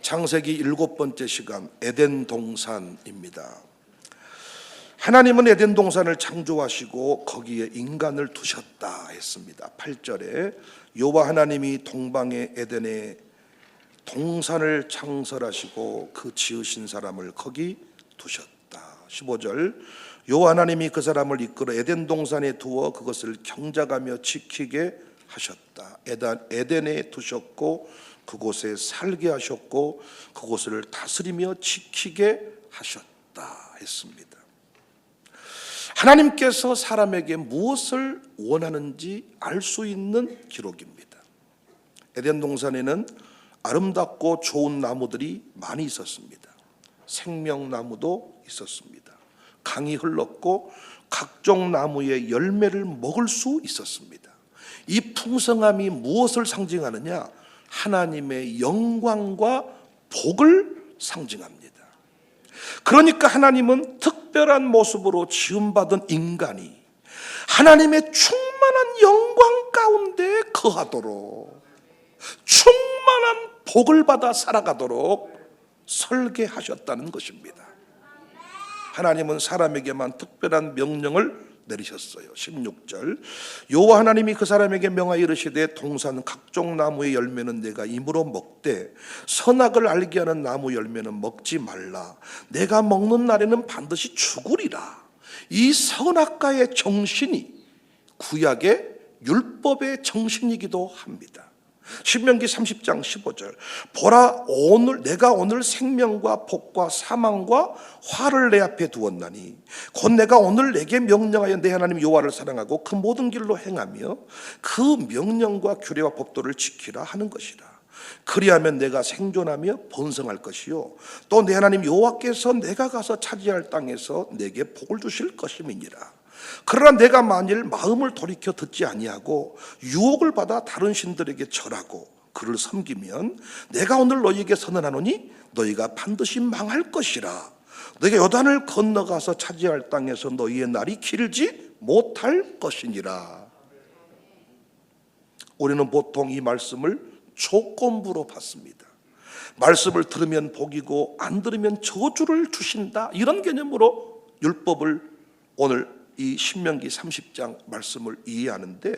창세기 7번째 시간 에덴 동산입니다. 하나님은 에덴 동산을 창조하시고 거기에 인간을 두셨다 했습니다. 8절에 여호와 하나님이 동방의 에덴에 동산을 창설하시고 그 지으신 사람을 거기 두셨다. 15절 여호와 하나님이 그 사람을 이끌어 에덴 동산에 두어 그것을 경작하며 지키게 하셨다. 에덴에 두셨고 그곳에 살게 하셨고 그곳을 다스리며 지키게 하셨다 했습니다. 하나님께서 사람에게 무엇을 원하는지 알 수 있는 기록입니다. 에덴 동산에는 아름답고 좋은 나무들이 많이 있었습니다. 생명나무도 있었습니다. 강이 흘렀고 각종 나무의 열매를 먹을 수 있었습니다. 이 풍성함이 무엇을 상징하느냐? 하나님의 영광과 복을 상징합니다. 그러니까 하나님은 특별한 모습으로 지음받은 인간이 하나님의 충만한 영광 가운데 거하도록, 충만한 복을 받아 살아가도록 설계하셨다는 것입니다. 하나님은 사람에게만 특별한 명령을 내리셨어요. 16절 여호와 하나님이 그 사람에게 명하여 이르시되 동산 각종 나무의 열매는 내가 임으로 먹되 선악을 알게 하는 나무 열매는 먹지 말라. 내가 먹는 날에는 반드시 죽으리라. 이 선악과의 정신이 구약의 율법의 정신이기도 합니다. 신명기 30장 15절 보라 내가 오늘 생명과 복과 사망과 화를 내 앞에 두었나니 곧 내가 오늘 내게 명령하여 내 하나님 여호와를 사랑하고 그 모든 길로 행하며 그 명령과 규례와 법도를 지키라 하는 것이라. 그리하면 내가 생존하며 번성할 것이요 또 내 하나님 여호와께서 내가 가서 차지할 땅에서 내게 복을 주실 것임이니라. 그러나 내가 만일 마음을 돌이켜 듣지 아니하고 유혹을 받아 다른 신들에게 절하고 그를 섬기면 내가 오늘 너희에게 선언하노니 너희가 반드시 망할 것이라. 너희가 요단을 건너가서 차지할 땅에서 너희의 날이 길지 못할 것이니라. 우리는 보통 이 말씀을 조건부로 받습니다. 말씀을 들으면 복이고 안 들으면 저주를 주신다, 이런 개념으로 율법을 오늘 이 신명기 30장 말씀을 이해하는데,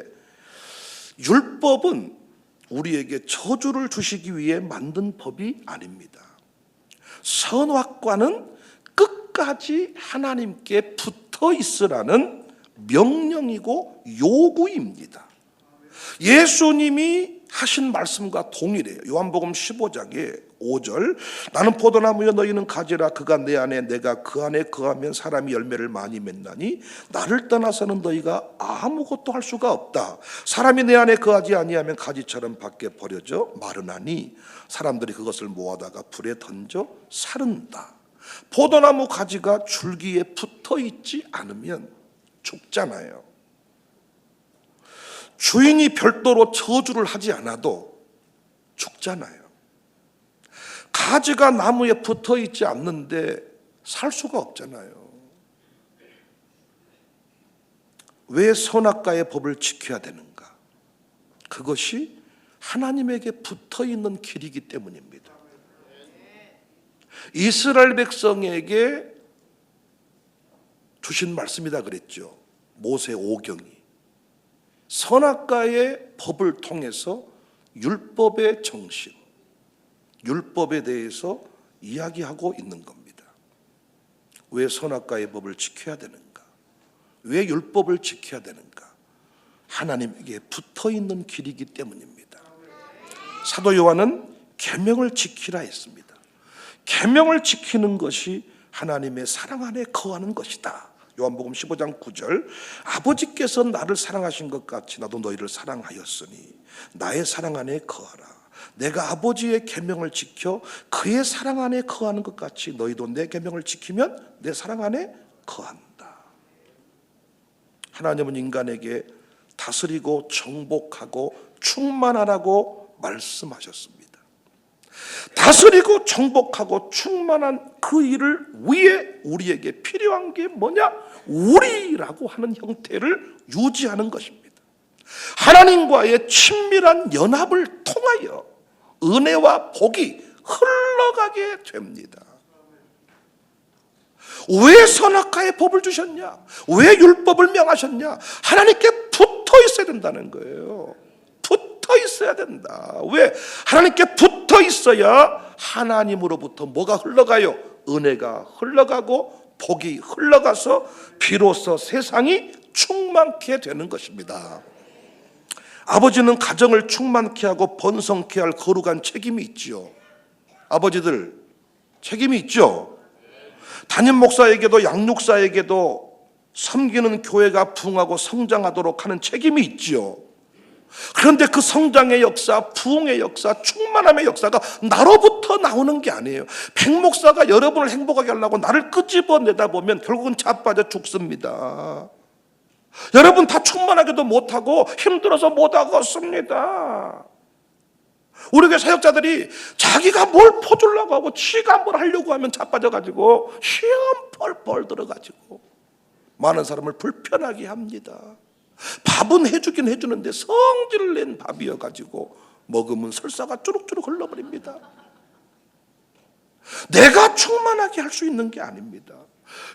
율법은 우리에게 저주를 주시기 위해 만든 법이 아닙니다. 선악과는 끝까지 하나님께 붙어 있으라는 명령이고 요구입니다. 예수님이 하신 말씀과 동일해요. 요한복음 15장에 5절 나는 포도나무여 너희는 가지라. 그가 내 안에 내가 그 안에 거하면 사람이 열매를 많이 맺나니 나를 떠나서는 너희가 아무것도 할 수가 없다. 사람이 내 안에 거하지 아니하면 가지처럼 밖에 버려져 마르나니 사람들이 그것을 모아다가 불에 던져 사른다. 포도나무 가지가 줄기에 붙어 있지 않으면 죽잖아요. 주인이 별도로 저주를 하지 않아도 죽잖아요. 가지가 나무에 붙어 있지 않는데 살 수가 없잖아요. 왜 선악과의 법을 지켜야 되는가? 그것이 하나님에게 붙어 있는 길이기 때문입니다. 이스라엘 백성에게 주신 말씀이다 그랬죠. 모세 오경이 선악과의 법을 통해서 율법의 정신, 율법에 대해서 이야기하고 있는 겁니다. 왜 선악과의 법을 지켜야 되는가? 왜 율법을 지켜야 되는가? 하나님에게 붙어있는 길이기 때문입니다. 사도 요한은 계명을 지키라 했습니다. 계명을 지키는 것이 하나님의 사랑 안에 거하는 것이다. 요한복음 15장 9절 아버지께서 나를 사랑하신 것 같이 나도 너희를 사랑하였으니 나의 사랑 안에 거하라. 내가 아버지의 계명을 지켜 그의 사랑 안에 거하는 것 같이 너희도 내 계명을 지키면 내 사랑 안에 거한다. 하나님은 인간에게 다스리고 정복하고 충만하라고 말씀하셨습니다. 다스리고 정복하고 충만한 그 일을 위해 우리에게 필요한 게 뭐냐? 우리라고 하는 형태를 유지하는 것입니다. 하나님과의 친밀한 연합을 통하여 은혜와 복이 흘러가게 됩니다. 왜 선악과의 법을 주셨냐? 왜 율법을 명하셨냐? 하나님께 붙어 있어야 된다는 거예요. 붙어 있어야 된다. 왜? 하나님께 붙어 있어야 하나님으로부터 뭐가 흘러가요? 은혜가 흘러가고 복이 흘러가서 비로소 세상이 충만케 되는 것입니다. 아버지는 가정을 충만케 하고 번성케 할 거룩한 책임이 있지요. 아버지들 책임이 있죠. 담임 목사에게도 양육사에게도 섬기는 교회가 부흥하고 성장하도록 하는 책임이 있지요. 그런데 그 성장의 역사, 부흥의 역사, 충만함의 역사가 나로부터 나오는 게 아니에요. 백목사가 여러분을 행복하게 하려고 나를 끄집어내다 보면 결국은 자빠져 죽습니다. 여러분 다 충만하게도 못하고 힘들어서 못하겠습니다. 우리 교회 사역자들이 자기가 뭘 퍼주려고 하고 지가 뭘 하려고 하면 자빠져가지고 시험 펄펄 들어가지고 많은 사람을 불편하게 합니다. 밥은 해주긴 해주는데 성질을 낸 밥이어가지고 먹으면 설사가 쭈룩쭈룩 흘러버립니다. 내가 충만하게 할 수 있는 게 아닙니다.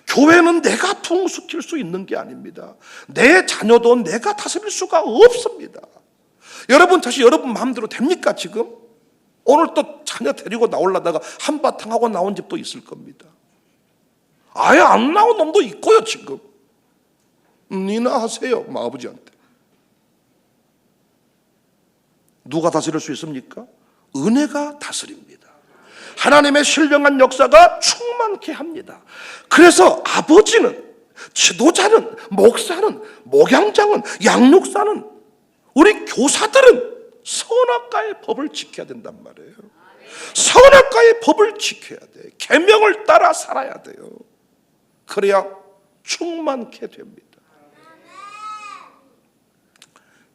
교회는 내가 풍수킬 수 있는 게 아닙니다. 내 자녀도 내가 다스릴 수가 없습니다. 여러분 탓이 여러분 마음대로 됩니까 지금? 오늘 또 자녀 데리고 나오려다가 한바탕 하고 나온 집도 있을 겁니다. 아예 안 나온 놈도 있고요 지금. 니나 하세요 아버지한테. 누가 다스릴 수 있습니까? 은혜가 다스립니다. 하나님의 신령한 역사가 충만케 합니다. 그래서 아버지는, 지도자는, 목사는, 목양장은, 양육사는, 우리 교사들은 선악과의 법을 지켜야 된단 말이에요. 선악과의 법을 지켜야 돼. 계명을 따라 살아야 돼요. 그래야 충만케 됩니다.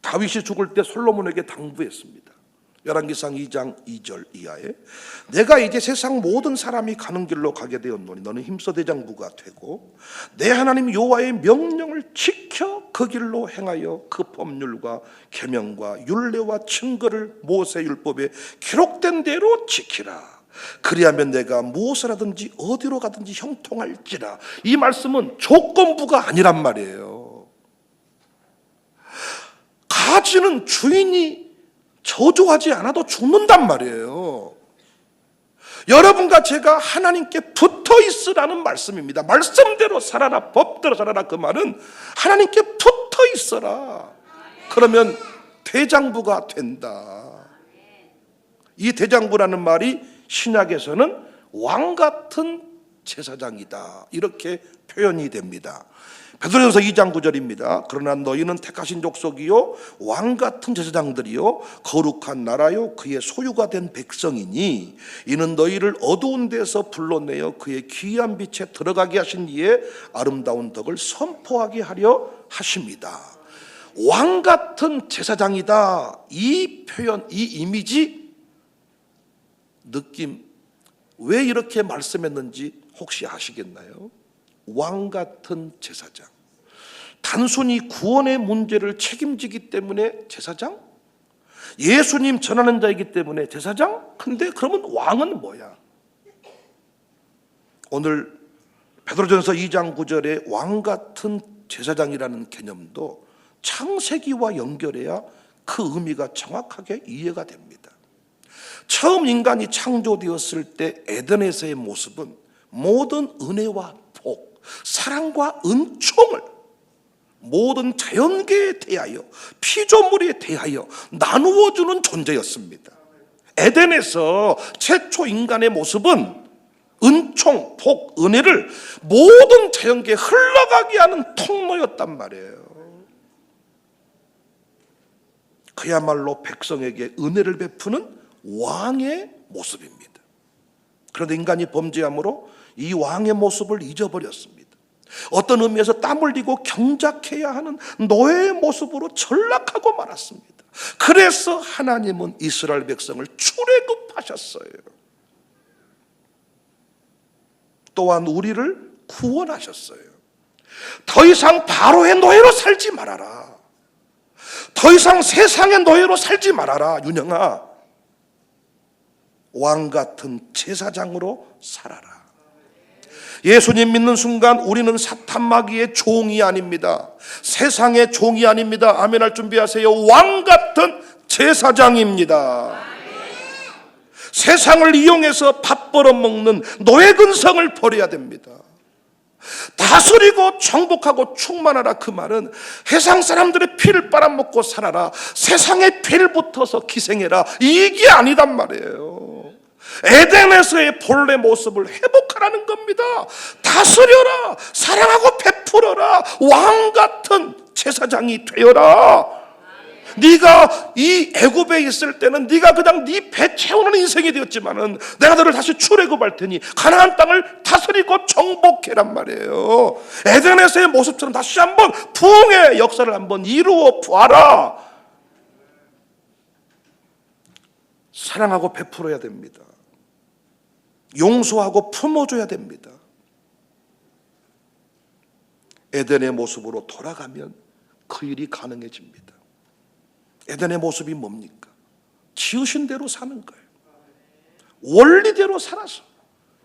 다윗이 죽을 때 솔로몬에게 당부했습니다. 열왕기상 2장 2절 이하에 내가 이제 세상 모든 사람이 가는 길로 가게 되었노니 너는 힘써 대장부가 되고 내 하나님 여호와의 명령을 지켜 그 길로 행하여 그 법률과 계명과 율례와 증거를 모세 율법에 기록된 대로 지키라. 그리하면 내가 무엇을 하든지 어디로 가든지 형통할지라. 이 말씀은 조건부가 아니란 말이에요. 가지는 주인이 저주하지 않아도 죽는단 말이에요. 여러분과 제가 하나님께 붙어 있으라는 말씀입니다. 말씀대로 살아라, 법대로 살아라. 그 말은 하나님께 붙어 있어라. 그러면 대장부가 된다. 이 대장부라는 말이 신약에서는 왕 같은 제사장이다, 이렇게 표현이 됩니다. 베드로전서 2장 9절입니다. 그러나 너희는 택하신 족속이요 왕 같은 제사장들이요 거룩한 나라요 그의 소유가 된 백성이니 이는 너희를 어두운 데서 불러내어 그의 귀한 빛에 들어가게 하신 이의 아름다운 덕을 선포하게 하려 하십니다. 왕 같은 제사장이다. 이 표현, 이 이미지, 느낌, 왜 이렇게 말씀했는지 혹시 아시겠나요? 왕 같은 제사장. 단순히 구원의 문제를 책임지기 때문에 제사장? 예수님 전하는 자이기 때문에 제사장? 근데 그러면 왕은 뭐야? 오늘 베드로전서 2장 9절에 왕 같은 제사장이라는 개념도 창세기와 연결해야 그 의미가 정확하게 이해가 됩니다. 처음 인간이 창조되었을 때 에덴에서의 모습은 모든 은혜와 복, 사랑과 은총을 모든 자연계에 대하여, 피조물에 대하여 나누어주는 존재였습니다. 에덴에서 최초 인간의 모습은 은총, 복, 은혜를 모든 자연계에 흘러가게 하는 통로였단 말이에요. 그야말로 백성에게 은혜를 베푸는 왕의 모습입니다. 그런데 인간이 범죄함으로 이 왕의 모습을 잊어버렸습니다. 어떤 의미에서 땀 흘리고 경작해야 하는 노예의 모습으로 전락하고 말았습니다. 그래서 하나님은 이스라엘 백성을 출애굽하셨어요. 또한 우리를 구원하셨어요. 더 이상 바로의 노예로 살지 말아라. 더 이상 세상의 노예로 살지 말아라. 윤영아, 왕 같은 제사장으로 살아라. 예수님 믿는 순간 우리는 사탄 마귀의 종이 아닙니다. 세상의 종이 아닙니다. 아멘할 준비하세요. 왕 같은 제사장입니다. 세상을 이용해서 밥 벌어먹는 노예 근성을 버려야 됩니다. 다스리고 정복하고 충만하라, 그 말은 세상 사람들의 피를 빨아먹고 살아라, 세상의 피를 붙어서 기생해라, 이게 아니단 말이에요. 에덴에서의 본래 모습을 회복하라는 겁니다. 다스려라, 사랑하고 베풀어라, 왕 같은 제사장이 되어라. 네가 이 애굽에 있을 때는 네가 그냥 네 배 채우는 인생이 되었지만은 내가 너를 다시 출애굽할 테니 가나안 땅을 다스리고 정복해란 말이에요. 에덴에서의 모습처럼 다시 한번 부흥의 역사를 한번 이루어 보아라. 사랑하고 베풀어야 됩니다. 용서하고 품어줘야 됩니다. 에덴의 모습으로 돌아가면 그 일이 가능해집니다. 에덴의 모습이 뭡니까? 지으신 대로 사는 거예요. 원리대로 살아서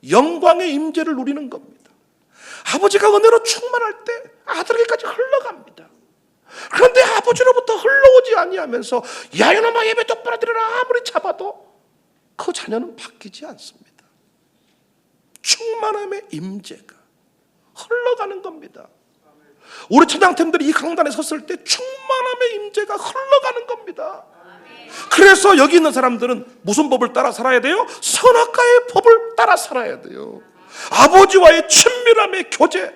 영광의 임재를 누리는 겁니다. 아버지가 은혜로 충만할 때 아들에게까지 흘러갑니다. 그런데 아버지로부터 흘러오지 아니하면서 야 이놈아 예배 똑바로 드려라 아무리 잡아도 그 자녀는 바뀌지 않습니다. 충만함의 임재가 흘러가는 겁니다. 우리 찬양팀들이 이 강단에 섰을 때 충만함의 임재가 흘러가는 겁니다. 그래서 여기 있는 사람들은 무슨 법을 따라 살아야 돼요? 선악과의 법을 따라 살아야 돼요. 아버지와의 친밀함의 교제,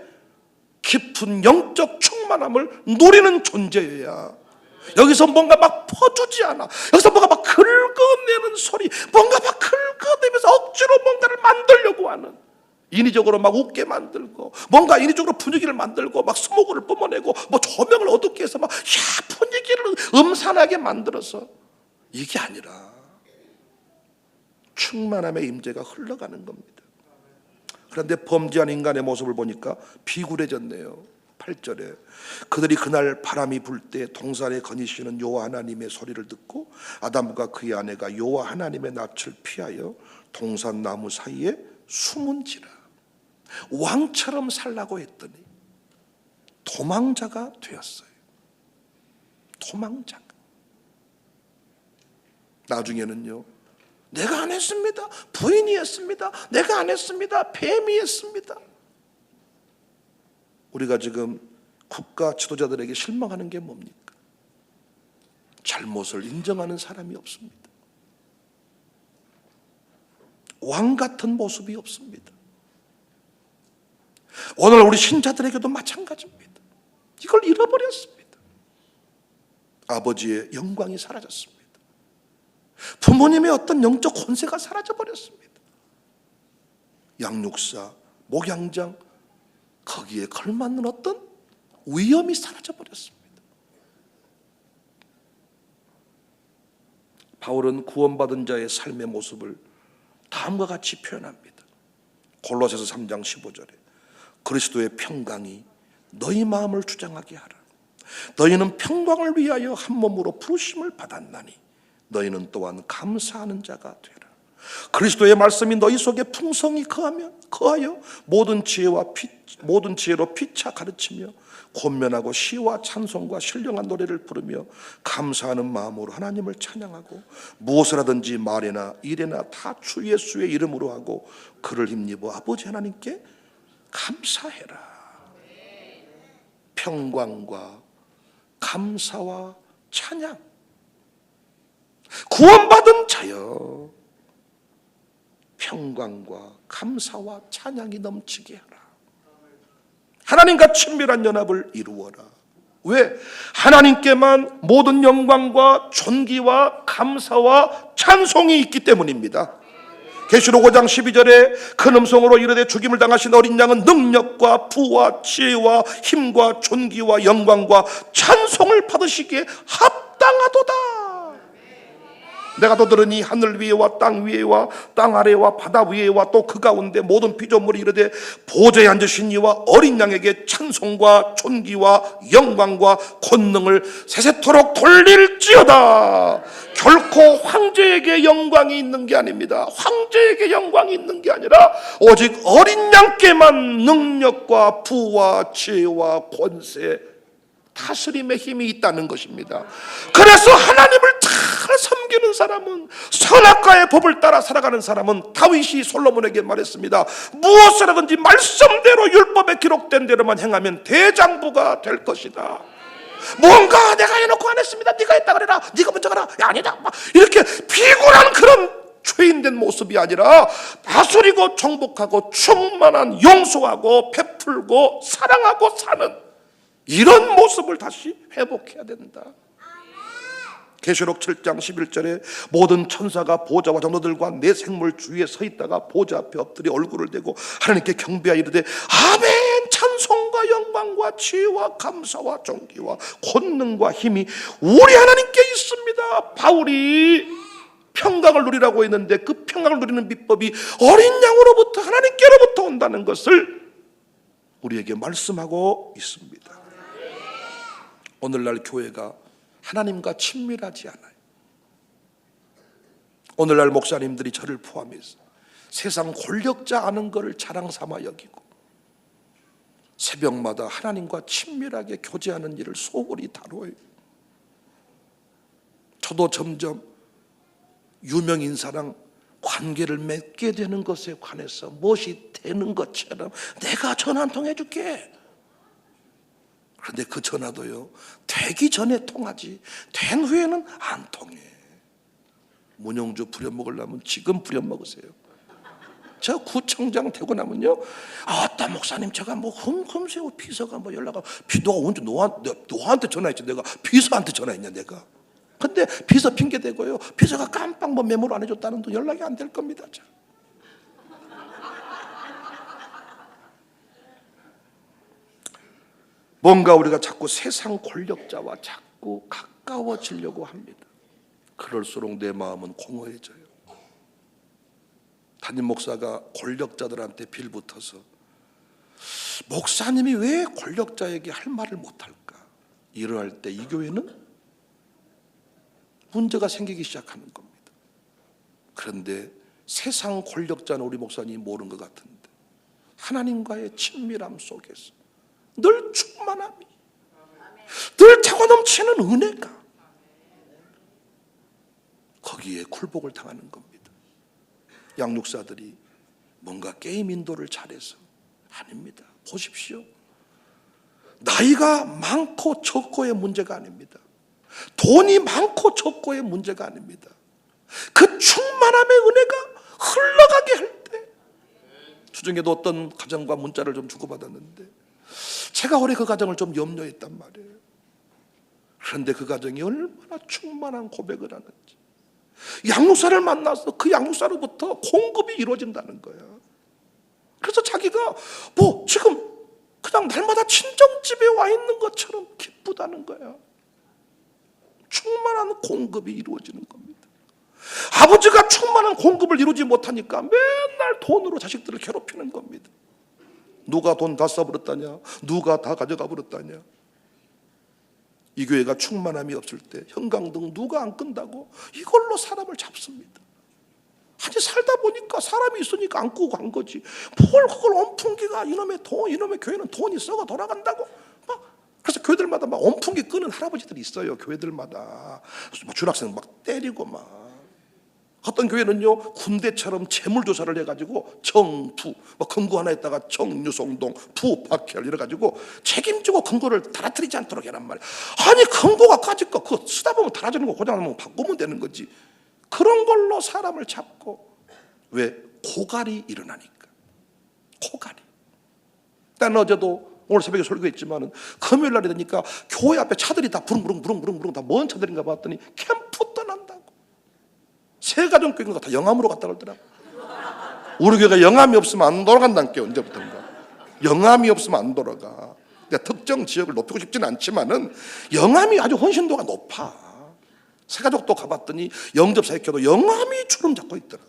깊은 영적 충만함을 누리는 존재여야 여기서 뭔가 막 퍼주지 않아. 여기서 뭔가 막 긁어내는 소리, 뭔가 막 긁어내면서 억지로 뭔가를 만들려고 하는, 인위적으로 막 웃게 만들고 뭔가 인위적으로 분위기를 만들고 막 스모그를 뿜어내고 뭐 조명을 어둡게 해서 막 분위기를 음산하게 만들어서, 이게 아니라 충만함의 임재가 흘러가는 겁니다. 그런데 범죄한 인간의 모습을 보니까 비굴해졌네요. 8절에 그들이 그날 바람이 불 때 동산에 거니시는 여호와 하나님의 소리를 듣고 아담과 그의 아내가 여호와 하나님의 낯을 피하여 동산 나무 사이에 숨은지라. 왕처럼 살라고 했더니 도망자가 되었어요. 도망자가. 나중에는요, 내가 안 했습니다, 부인이 했습니다, 내가 안 했습니다, 뱀이 했습니다. 우리가 지금 국가 지도자들에게 실망하는 게 뭡니까? 잘못을 인정하는 사람이 없습니다. 왕 같은 모습이 없습니다. 오늘 우리 신자들에게도 마찬가지입니다. 이걸 잃어버렸습니다. 아버지의 영광이 사라졌습니다. 부모님의 어떤 영적 권세가 사라져버렸습니다. 양육사, 목양장, 거기에 걸맞는 어떤 위엄이 사라져버렸습니다. 바울은 구원받은 자의 삶의 모습을 다음과 같이 표현합니다. 골로새서 3장 15절에 그리스도의 평강이 너희 마음을 주장하게 하라. 너희는 평강을 위하여 한 몸으로 부르심을 받았나니 너희는 또한 감사하는 자가 되라. 그리스도의 말씀이 너희 속에 풍성히 거하여 모든 지혜로 피차 가르치며 권면하고 시와 찬송과 신령한 노래를 부르며 감사하는 마음으로 하나님을 찬양하고 무엇을 하든지 말이나 일이나 다 주 예수의 이름으로 하고 그를 힘입어 아버지 하나님께 감사해라. 평강과 감사와 찬양. 구원받은 자여, 평강과 감사와 찬양이 넘치게 하라. 하나님과 친밀한 연합을 이루어라. 왜? 하나님께만 모든 영광과 존귀와 감사와 찬송이 있기 때문입니다. 계시록 5장 12절에 큰 음성으로 이르되 죽임을 당하신 어린 양은 능력과 부와 지혜와 힘과 존귀와 영광과 찬송을 받으시기에 합당하도다. 내가 또 들으니 하늘 위에와 땅 위에와 땅 아래와 바다 위에와 또 그 가운데 모든 피조물이 이르되 보좌에 앉으신 이와 어린 양에게 찬송과 존귀와 영광과 권능을 세세토록 돌릴지어다. 결코 황제에게 영광이 있는 게 아닙니다. 황제에게 영광이 있는 게 아니라 오직 어린 양께만 능력과 부와 지혜와 권세, 다스림의 힘이 있다는 것입니다. 그래서 하나님을 잘 섬기는 사람은, 선악과의 법을 따라 살아가는 사람은, 다윗이 솔로몬에게 말했습니다. 무엇을 하든지 말씀대로 율법에 기록된 대로만 행하면 대장부가 될 것이다. 뭔가 내가 해놓고 안 했습니다. 네가 했다 그래라. 네가 먼저 가라. 야, 아니다. 막 이렇게 비굴한 그런 죄인된 모습이 아니라 다스리고 정복하고 충만한, 용서하고 베풀고 사랑하고 사는 이런 모습을 다시 회복해야 된다. 계시록 7장 11절에 모든 천사가 보좌와 장로들과 내 생물 주위에 서 있다가 보좌 앞에 엎드려 얼굴을 대고 하나님께 경배하여 이르되 아멘, 찬송과 영광과 지혜와 감사와 존귀와 권능과 힘이 우리 하나님께 있습니다. 바울이 평강을 누리라고 했는데 그 평강을 누리는 비법이 어린 양으로부터, 하나님께로부터 온다는 것을 우리에게 말씀하고 있습니다. 오늘날 교회가 하나님과 친밀하지 않아요. 오늘날 목사님들이 저를 포함해서 세상 권력자 아는 것을 자랑 삼아 여기고 새벽마다 하나님과 친밀하게 교제하는 일을 소홀히 다뤄요. 저도 점점 유명 인사랑 관계를 맺게 되는 것에 관해서 무엇이 되는 것처럼 내가 전화 한 통 해줄게. 그런데 그 전화도요, 되기 전에 통하지 된 후에는 안 통해. 문영주 부려먹으려면 지금 부려먹으세요. 저 구청장 되고 나면요, 어떤 목사님 제가 뭐 흠새우 비서가 뭐 연락하고, 너가 언제 너한테 전화했지? 내가 비서한테 전화했냐 내가. 근데 비서 핑계 대고요, 비서가 깜빡 뭐 메모를 안 해줬다는 도 연락이 안 될 겁니다. 자. 뭔가 우리가 자꾸 세상 권력자와 자꾸 가까워지려고 합니다. 그럴수록 내 마음은 공허해져요. 담임 목사가 권력자들한테 빌붙어서 목사님이 왜 권력자에게 할 말을 못할까? 이러할 때 이 교회는 문제가 생기기 시작하는 겁니다. 그런데 세상 권력자는 우리 목사님이 모르는 것 같은데 하나님과의 친밀함 속에서 늘 충만함이, 늘 차고 넘치는 은혜가, 거기에 굴복을 당하는 겁니다. 양육사들이 뭔가 게임 인도를 잘해서 아닙니다. 보십시오. 나이가 많고 적고의 문제가 아닙니다. 돈이 많고 적고의 문제가 아닙니다. 그 충만함의 은혜가 흘러가게 할 때, 주중에도 어떤 가정과 문자를 좀 주고받았는데 제가 올해 그 가정을 좀 염려했단 말이에요. 그런데 그 가정이 얼마나 충만한 고백을 하는지, 양육사를 만나서 그 양육사로부터 공급이 이루어진다는 거야. 그래서 자기가 뭐 지금 그냥 날마다 친정집에 와 있는 것처럼 기쁘다는 거야. 충만한 공급이 이루어지는 겁니다. 아버지가 충만한 공급을 이루지 못하니까 맨날 돈으로 자식들을 괴롭히는 겁니다. 누가 돈 다 써버렸다냐, 누가 다 가져가 버렸다냐. 이 교회가 충만함이 없을 때 형광등 누가 안 끈다고 이걸로 사람을 잡습니다. 아니 살다 보니까 사람이 있으니까 안 끄고 간 거지. 뭘 그걸 온풍기가 이놈의 교회는 돈이 썩어 돌아간다고 막. 그래서 교회들마다 막 온풍기 끄는 할아버지들이 있어요. 교회들마다 중학생 막 때리고 막. 어떤 교회는요 군대처럼 재물조사를 해가지고 정부 뭐 금고 하나 있다가 정유송동 부박혈 이래가지고 책임지고 금고를 달아뜨리지 않도록 해란 말이야. 아니 금고가 까짓 거 그거 쓰다 보면 달아지는 거 고장나면 바꾸면 되는 거지. 그런 걸로 사람을 잡고. 왜? 고갈이 일어나니까. 고갈이. 난 어제도 오늘 새벽에 설교했지만은 금요일 날이 되니까 교회 앞에 차들이 다 부릉부릉 다 뭔 차들인가 봤더니 캠프 떠난다고. 세가정교회인가 다 영암으로 갔다 그러더라고. 우리 교회가 영암이 없으면 안 돌아간다는 게 언제부터인가. 영암이 없으면 안 돌아가. 그러니까 특정 지역을 높이고 싶지는 않지만은 영암이 아주 헌신도가 높아. 세가족도 가봤더니 영접사역회도 영암이 주름 잡고 있더라고.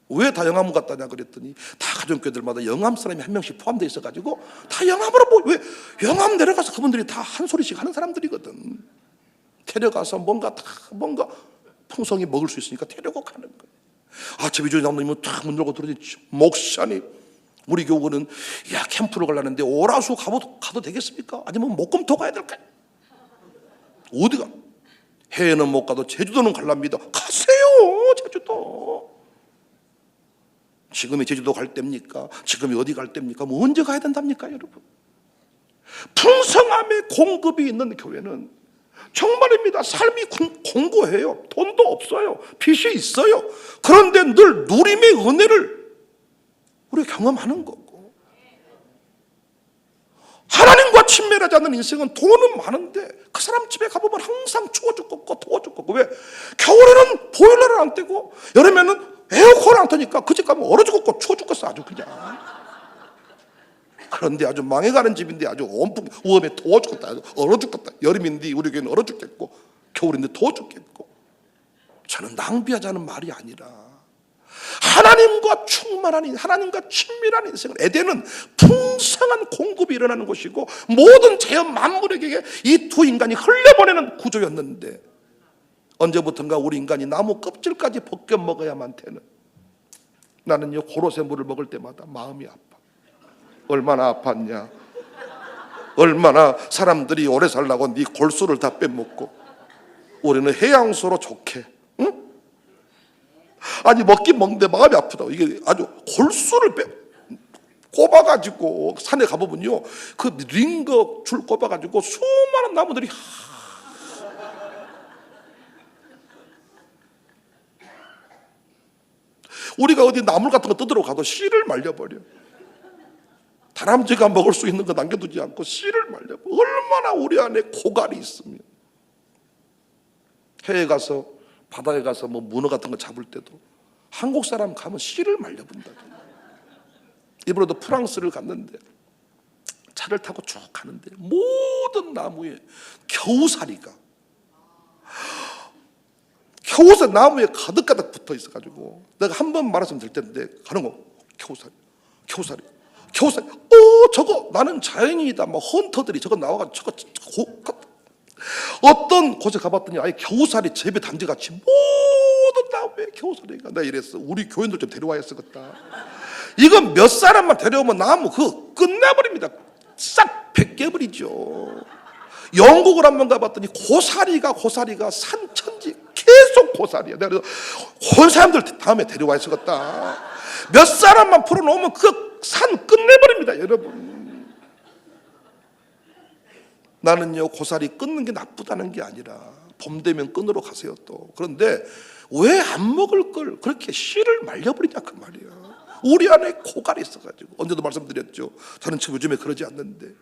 왜 다 영암 갔다냐 그랬더니 다 가정교회들마다 영암 사람이 한 명씩 포함되어 있어가지고 다 영암으로 왜 영암 내려가서 그분들이 다 한 소리씩 하는 사람들이거든. 데려가서 뭔가 풍성히 먹을 수 있으니까 데려고 가는 거예요. 아침에 주에 장로님은 탁 문 열고 들어오니, 목사님, 우리 교구는 캠프를 가려는데 오라수 가도 되겠습니까? 아니면 목금토 가야 될까요? 어디가? 해외는 못 가도 제주도는 갈랍니다. 가세요, 제주도. 지금이 제주도 갈 때입니까? 지금이 어디 갈 때입니까? 뭐 언제 가야 된답니까, 여러분? 풍성함의 공급이 있는 교회는 정말입니다. 삶이 공고해요. 돈도 없어요. 빚이 있어요. 그런데 늘 누림의 은혜를 우리가 경험하는 거고, 하나님과 친밀하지 않는 인생은 돈은 많은데 그 사람 집에 가보면 항상 추워 죽겠고 더워 죽겠고. 왜? 겨울에는 보일러를 안 떼고 여름에는 에어컨을 안 트니까 그 집 가면 얼어 죽겠고 추워 죽겠어, 아주 그냥. 그런데 아주 망해가는 집인데 아주 온풍 우음에 더워 죽겠다, 아주 얼어 죽겠다. 여름인데 우리 교회는 얼어 죽겠고 겨울인데 더워 죽겠고. 저는 낭비하자는 말이 아니라 하나님과 충만한, 하나님과 친밀한 인생을, 에덴은 풍성한 공급이 일어나는 곳이고 모든 자연 만물에게 이 두 인간이 흘려보내는 구조였는데, 언제부턴가 우리 인간이 나무 껍질까지 벗겨 먹어야만 되는, 나는요 고로쇠 물을 먹을 때마다 마음이 아파. 얼마나 아팠냐. 얼마나 사람들이 오래 살라고 네 골수를 다 빼먹고 우리는 해양수로 좋게, 응? 아니 먹긴 먹는데 마음이 아프다고. 이게 아주 골수를 꼽아가지고 산에 가보면요, 그 링거 줄 꼽아가지고 수많은 나무들이 우리가 어디 나물 같은 거 뜯으러 가도 씨를 말려버려. 다람쥐가 먹을 수 있는 거 남겨두지 않고 씨를 말려버려. 얼마나 우리 안에 고갈이 있으면. 해외 가서 바다에 가서 뭐 문어 같은 거 잡을 때도 한국 사람 가면 씨를 말려본다. 이번에도 프랑스를 갔는데 차를 타고 쭉 가는데 모든 나무에 겨우살이가, 겨우살 나무에 가득가득 붙어 있어가지고, 내가 한 번 말했으면 될 텐데 가는 거, 겨우살이. 저거 나는 자연인이다. 뭐 헌터들이 저거 나와가지고 어떤 곳에 가봤더니 아예 겨우살이 제비 단지같이 모든 나무에 겨우살이가. 내가 이랬어, 우리 교인들 좀 데려와야 쓰겠다. 이건 몇 사람만 데려오면 나무 그거 끝내버립니다. 싹 벗겨버리죠. 영국을 한번 가봤더니 고사리가 산천지 계속 고사리야. 내가 그래서 온 사람들 다음에 데려와야 쓰겠다. 몇 사람만 풀어놓으면 그 산 끝내버립니다, 여러분. 나는요 고사리 끊는 게 나쁘다는 게 아니라 봄 되면 끊으러 가세요 또. 그런데 왜 안 먹을 걸 그렇게 씨를 말려버리냐 그 말이야. 우리 안에 고갈이 있어가지고. 언제도 말씀드렸죠, 저는 지금 요즘에 그러지 않는데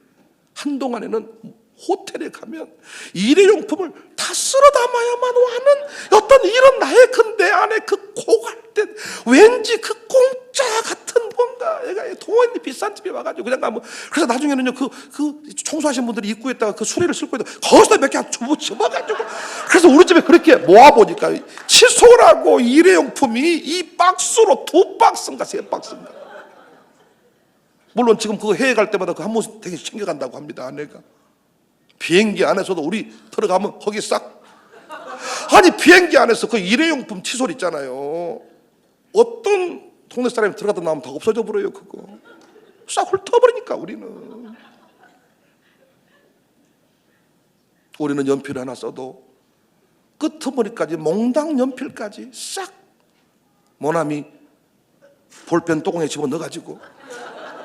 한동안에는 호텔에 가면 일회용품을 다 쓸어 담아야만 하는 어떤 이런 나의 내 안에 그 고갈된 왠지 그 공짜 같은 뭔가, 얘가 동원이 비싼 집에 와가지고 그냥 가면, 그래서 나중에는요 그 청소하신 분들이 입구에다가 그 수레를 쓸고 있다 거기서 몇 개 집어가지고. 그래서 우리 집에 그렇게 모아보니까 칫솔하고 일회용품이 이 박스로 2박스인가 3박스인가. 물론 지금 그거 해외 갈 때마다 그 한 번씩 되게 챙겨간다고 합니다, 아내가. 비행기 안에서도 우리 들어가면 거기 싹, 아니 비행기 안에서 그 일회용품 칫솔 있잖아요. 어떤 동네 사람이 들어가다 나오면 다 없어져 버려요. 그거 싹 훑어버리니까. 우리는 연필 하나 써도 끄트머리까지 몽당 연필까지 싹 모나미 볼펜 뚜껑에 집어넣어가지고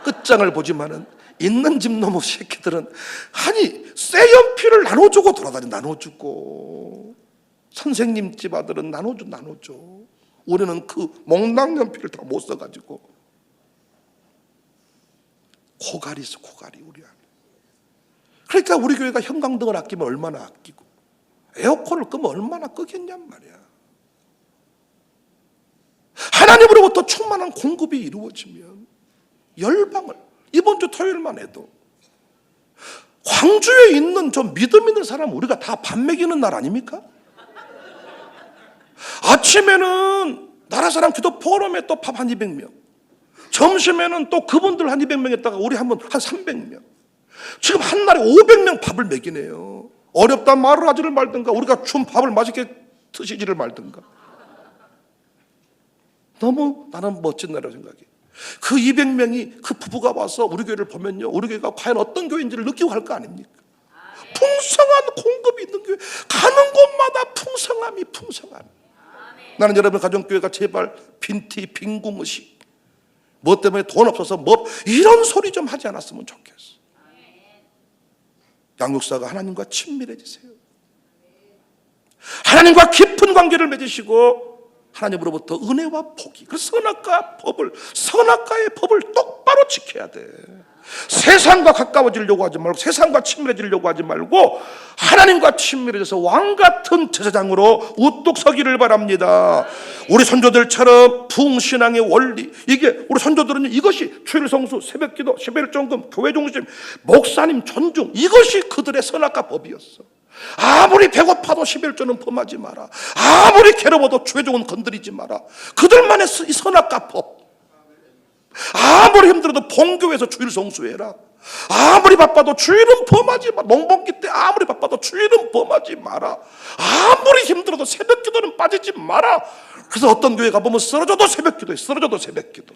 끝장을 보지만은 있는 집 놈의 새끼들은 아니 새 연필을 나눠주고 나눠주고, 선생님 집 아들은 나눠줘. 우리는 그 몽당 연필을 다 못 써가지고 고갈이 있어, 고갈이 우리 안에. 그러니까 우리 교회가 형광등을 아끼면 얼마나 아끼고 에어컨을 끄면 얼마나 끄겠냔 말이야. 하나님으로부터 충만한 공급이 이루어지면 열방을, 이번 주 토요일만 해도 광주에 있는 좀 믿음 있는 사람 우리가 다 밥 먹이는 날 아닙니까? 아침에는 나라사랑 기도 포럼에 또 밥 한 200명, 점심에는 또 그분들 한 200명 했다가 우리 한 300명, 지금 한 날에 500명 밥을 먹이네요. 어렵다 말을 하지를 말든가, 우리가 준 밥을 맛있게 드시지를 말든가. 너무 나는 멋진 나라고 생각해. 그 200명이 그 부부가 와서 우리 교회를 보면요, 우리 교회가 과연 어떤 교회인지를 느끼고 갈 거 아닙니까? 풍성한 공급이 있는 교회, 가는 곳마다 풍성함이 풍성함. 나는 여러분 가정교회가 제발 빈티 빈궁의식, 뭐 때문에 돈 없어서 뭐 이런 소리 좀 하지 않았으면 좋겠어. 양육사가 하나님과 친밀해지세요. 하나님과 깊은 관계를 맺으시고 하나님으로부터 은혜와 복이, 그 선악과의 법을 똑바로 지켜야 돼. 세상과 가까워지려고 하지 말고, 세상과 친밀해지려고 하지 말고 하나님과 친밀해져서 왕같은 제사장으로 우뚝 서기를 바랍니다. 우리 선조들처럼 부흥신앙의 원리, 이게 우리 선조들은 이것이 주일성수, 새벽기도, 십일정금, 교회중심, 목사님 존중, 이것이 그들의 선악과 법이었어. 아무리 배고파도 11조는 범하지 마라. 아무리 괴로워도 주의종은 건드리지 마라. 그들만의 이 선악과 법. 아무리 힘들어도 본교회에서 주일 성수해라. 아무리 바빠도 주일은 범하지 마라. 농번기 때 아무리 바빠도 주일은 범하지 마라. 아무리 힘들어도 새벽기도는 빠지지 마라. 그래서 어떤 교회 가보면 쓰러져도 새벽기도해. 쓰러져도 새벽기도.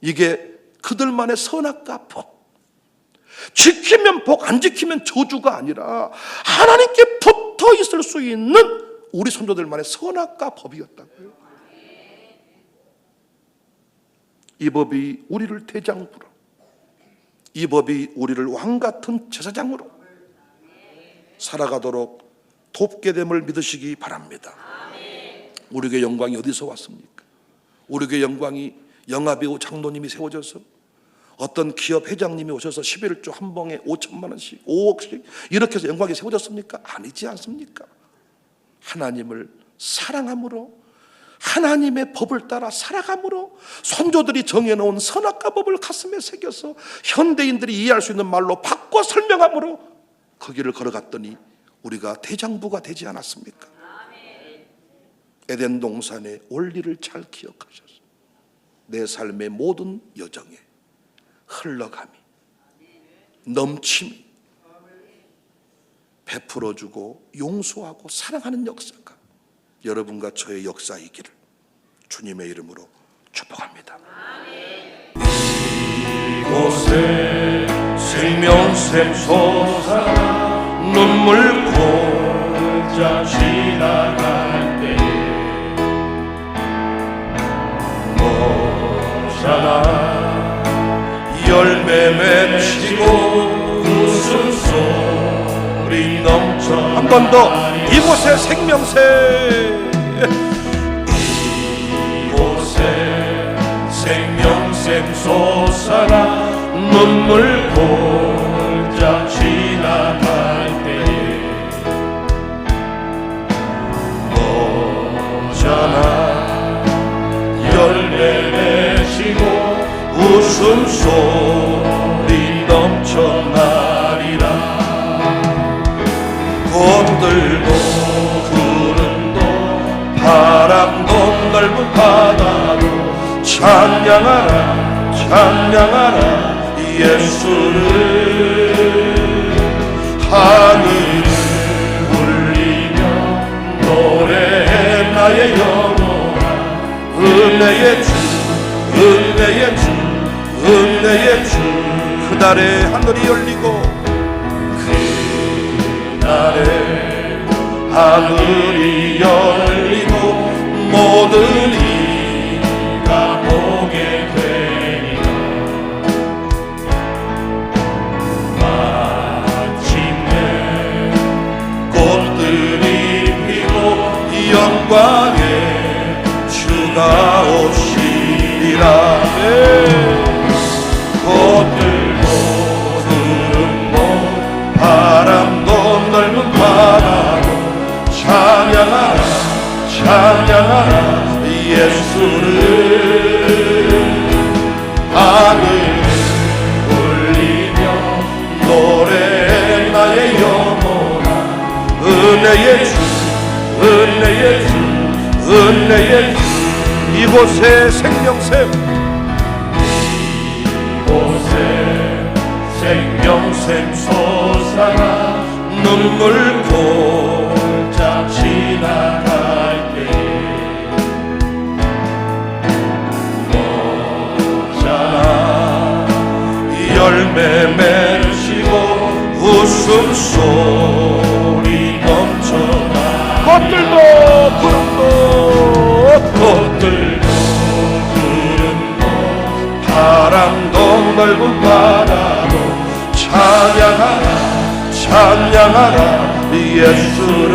이게 그들만의 선악과 법. 지키면 복, 안 지키면 저주가 아니라 하나님께 붙어 있을 수 있는 우리 선조들만의 선악과 법이었다고요. 이 법이 우리를 대장부로, 이 법이 우리를 왕같은 제사장으로 살아가도록 돕게 됨을 믿으시기 바랍니다. 우리 교회 영광이 어디서 왔습니까? 우리 교회 영광이 영화배우 장로님이 세워져서, 어떤 기업 회장님이 오셔서 11조 한 봉에 5천만 원씩, 5억씩 이렇게 해서 영광이 세워졌습니까? 아니지 않습니까? 하나님을 사랑함으로, 하나님의 법을 따라 살아감으로, 선조들이 정해놓은 선악과 법을 가슴에 새겨서 현대인들이 이해할 수 있는 말로 바꿔 설명함으로 그 길을 걸어갔더니 우리가 대장부가 되지 않았습니까? 에덴 동산의 원리를 잘 기억하셔서 내 삶의 모든 여정에 흘러감이, 넘침이, 베풀어주고 용서하고 사랑하는 역사가 여러분과 저의 역사이기를 주님의 이름으로 축복합니다. 이곳에 생명샘 솟아 눈물 골짜 지나갈 때 모자라 열매 맺히고 웃음소리 넘쳐. 한 번 더. 이곳에 생명샘, 이곳에 생명샘 솟아라 눈물 골짜 지나갈 때에 모자라 열매 맺히고 웃음소리 넘쳐나리라. 꽃들도 구름도 바람도 넓은 바다도 찬양하라 찬양하라 예수를. 하늘을 울리며 노래해 나의 영혼아 은혜의 주 은혜의 주 은혜의 주. 그날에 하늘이 열리고 그날에 하늘이 열리고 모든 이가 보게 되리라. 마침내 꽃들이 피고 영광의 주가 오시리라. 꽃들도 구름도 바람도 넓은 바다도 찬양하라 찬양하라 예수를. 하늘 울리며 노래해 나의 영혼아 은혜의 주 은혜의 주 은혜의 주. 이곳에 생명샘 이곳에 생명샘 솟아나 눈물 골짝 지나갈 때 모자라 열매 맺히고 웃음소리 넘쳐나 꽃들도 구름도 바람도 넓은 바다도 찬양하라 예수를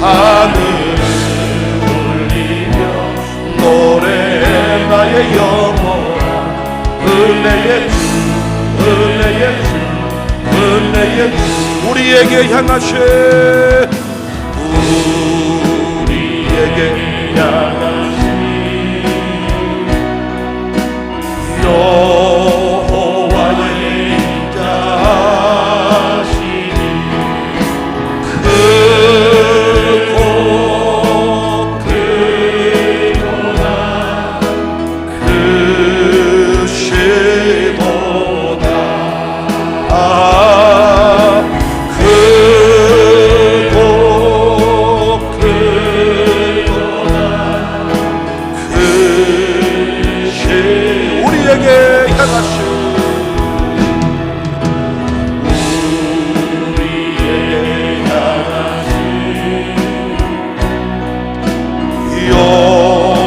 하늘을 울리며 노래해 나의 영혼아 은혜의 주 우리에게 향하신 여호와의 인자하시니 크고 크구나 크시도다 크고 크구나 우리에게 향하신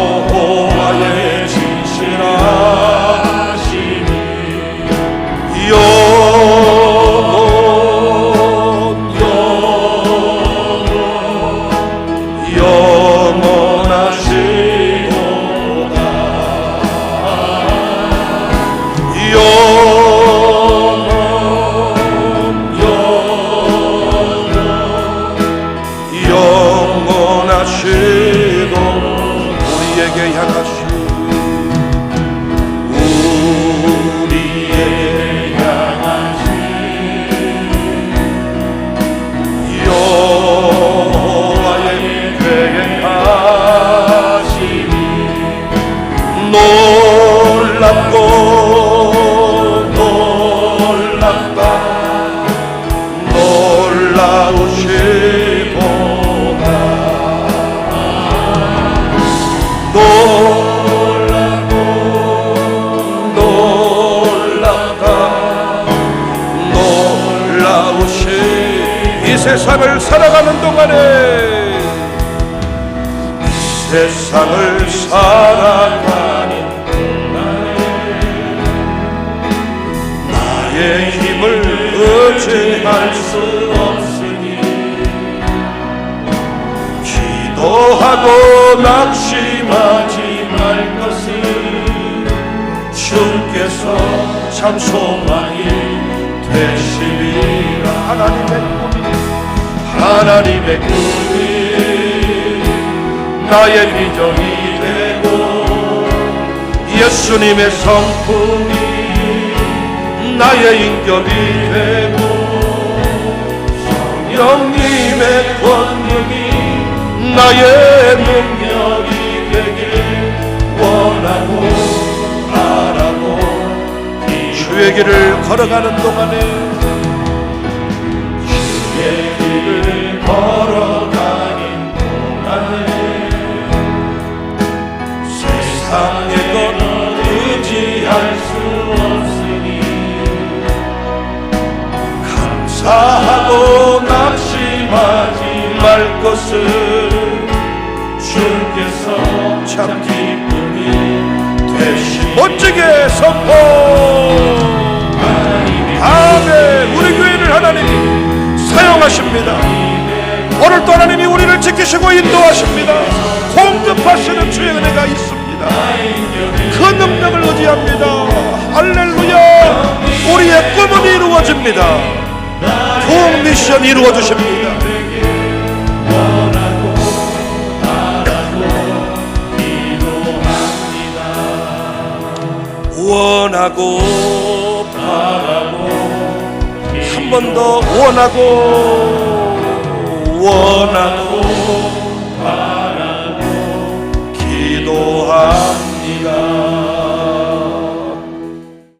여호와의 진실하심이 영원하시도 우리에게 향하신 여호와의 계획하심이 놀랍고 놀랍다 놀라우시도다 놀랍고 놀랍다 놀라우시 이 세상을 살아가는 동안에 세상을 살아가는 동안에 나의 힘을 의지할 수 없으니 기도하고 낙심하지 말 것을 주께서 참 소망이 되시리라 하나님의 꿈이 나의 비전이 되고 예수님의 성품이 나의 인격이 되고 성령님의 권능이 나의 능력이 되길 원하고 바라고 주의 길을 걸어가는 동안에 주의 길을 걸어가는 동안에 세상의 것 의지할 수 없으니 감사하고 낙심하지 말 것을 주께서 참 기쁨이 되시 멋지게 선포 아멘. 우리 교회를 하나님이 사용하십니다. 오늘 또 하나님이 우리를 지키시고 인도하십니다. 공급하시는 주의 은혜가 있습니다. 그 능력을 의지합니다. 할렐루야. 우리의 꿈은 이루어집니다. 동 미션 이루어주십니다. 원하고 바라고 한 번 더 원하고 바라고 기도합니다.